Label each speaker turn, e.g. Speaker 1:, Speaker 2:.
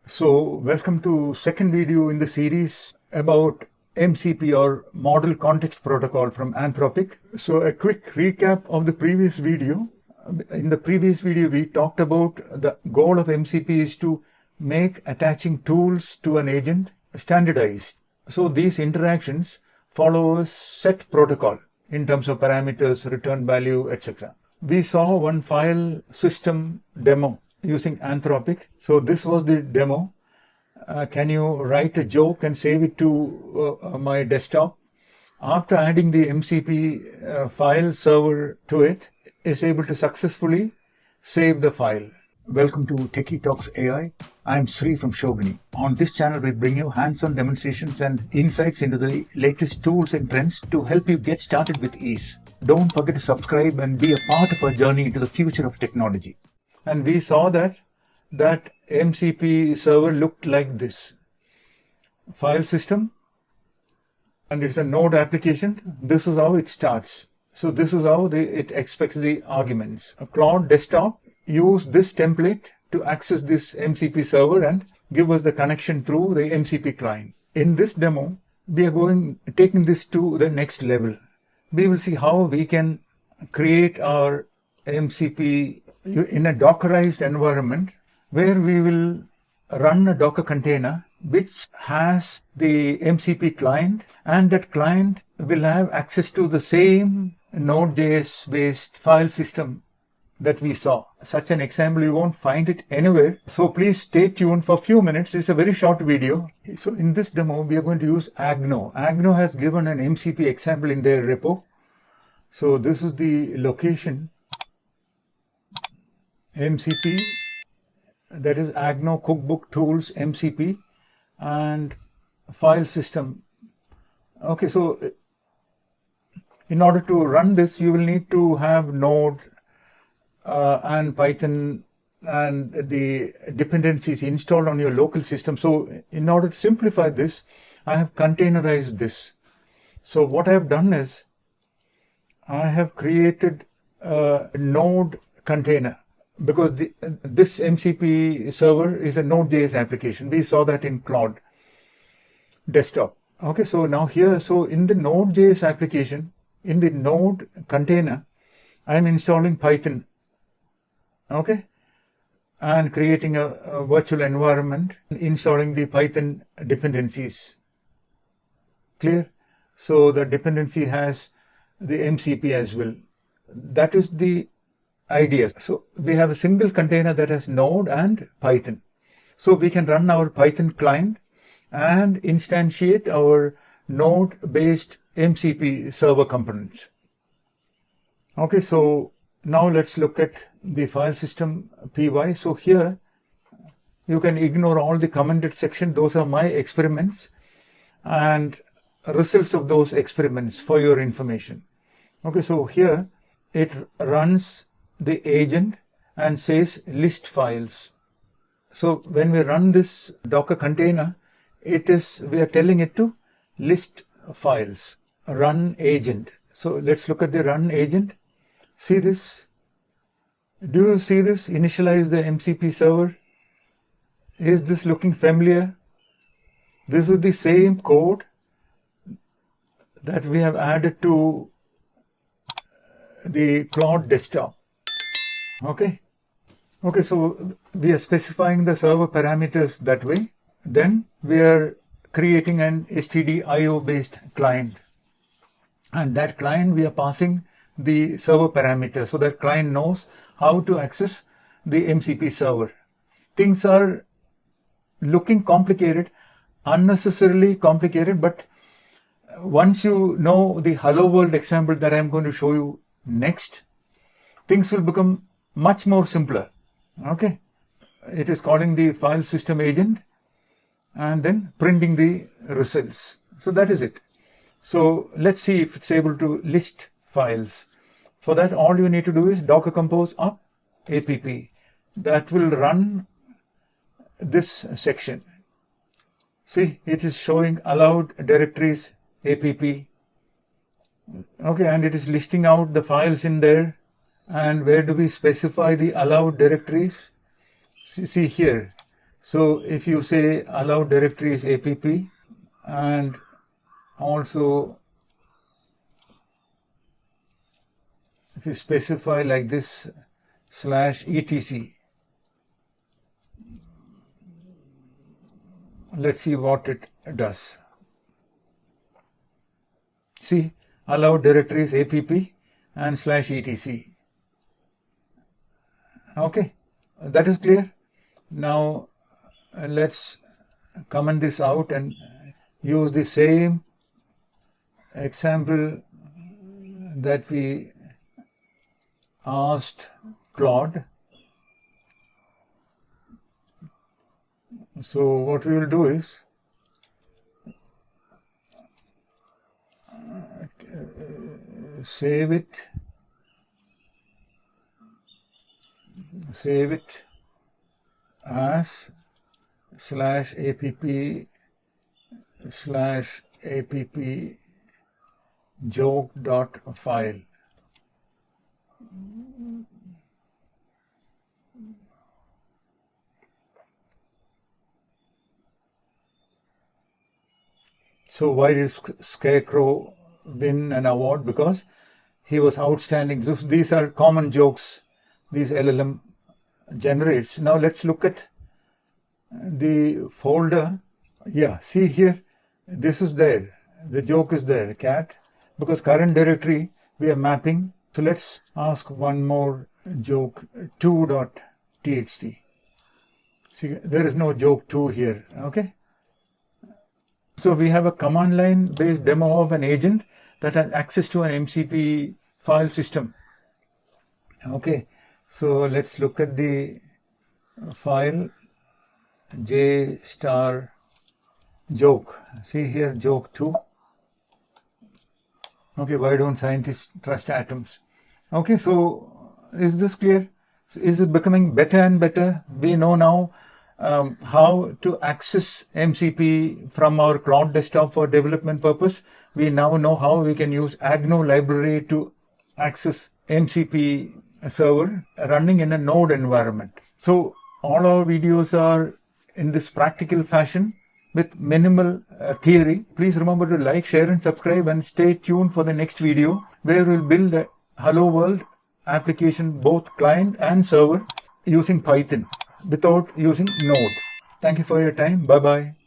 Speaker 1: So welcome to second video in the series about MCP or Model Context Protocol from Anthropic. So a quick recap of the previous video. In the previous video we talked about the goal of MCP is to make attaching tools to an agent standardized. So these interactions follow a set protocol in terms of parameters, return value, etc. We saw one file system demo using Anthropic. So this was the demo. Can you write a joke and save it to my desktop? After adding the MCP file server to it, it's able to successfully save the file. Welcome to Techie Talks AI. I'm Sri from Shogini. On this channel, we bring you hands-on demonstrations and insights into the latest tools and trends to help you get started with ease. Don't forget to subscribe and be a part of our journey into the future of technology. And we saw that MCP server looked like this. File system, and it's a node application. This is how it starts. So this is how it expects the arguments. A Cloud desktop use this template to access this MCP server and give us the connection through the MCP client. In this demo, we are taking this to the next level. We will see how we can create our MCP in a Dockerized environment where we will run a Docker container which has the MCP client, and that client will have access to the same Node.js based file system that we saw. Such an example, you won't find it anywhere. So please stay tuned for a few minutes. It's a very short video. So in this demo, we are going to use Agno. Agno has given an MCP example in their repo. So this is the location. MCP, that is Agno Cookbook Tools MCP, and file system. Okay, so in order to run this, you will need to have Node and Python and the dependencies installed on your local system. So in order to simplify this, I have containerized this. So what I have done is I have created a Node container, because this MCP server is a Node.js application. We saw that in Cloud desktop. Okay, so now here, so in the Node.js application, in the Node container, I'm installing Python. Okay, and creating a virtual environment, installing the Python dependencies. Clear? So the dependency has the MCP as well. That is the idea. So we have a single container that has Node and Python. So we can run our Python client and instantiate our Node-based MCP server components. Okay, so now let's look at the file system py. So here you can ignore all the commented section. Those are my experiments and results of those experiments for your information. Okay, so here it runs the agent and says list files. So when we run this Docker container, we are telling it to list files, run agent. So let's look at the run agent. See this? Do you see this? Initialize the MCP server. Is this looking familiar? This is the same code that we have added to the Cloud desktop. Okay, so we are specifying the server parameters that way. Then we are creating an stdio based client, and that client we are passing the server parameter, so that client knows how to access the MCP server. Things are looking complicated, unnecessarily complicated, but once you know the hello world example that I'm going to show you next, things will become much more simpler. Okay, it is calling the file system agent and then printing the results. So that is it. So let's see if it's able to list files. For that, all you need to do is docker compose up app. That will run this section. See, it is showing allowed directories app. Okay, and it is listing out the files in there. And where do we specify the allowed directories? See here, So if you say allow directories app and also if you specify like this /etc, let's see what it does. See, allow directories app and /etc. Okay, that is clear. Now let's comment this out and use the same example that we asked Claude. So what we will do is save it as /app/app joke.file. So why did Scarecrow win an award? Because he was outstanding. These are common jokes these LLM generates. Now let's look at the folder. Yeah, see here, this is there. The joke is there, cat, because current directory we are mapping. So let's ask one more joke, 2.txt. See, there is no joke 2 here, okay? So we have a command line based demo of an agent that has access to an MCP file system. Okay, so let's look at the file j star joke. See here, joke 2. Okay, why don't scientists trust atoms? Okay, so is this clear? Is it becoming better and better? We know now how to access MCP from our cloud desktop for development purpose. We now know how we can use Agno library to access MCP server running in a node environment. So all our videos are in this practical fashion with minimal theory. Please remember to like, share and subscribe, and stay tuned for the next video where we'll build a Hello World application, both client and server, using Python without using Node. Thank you for your time. Bye-bye.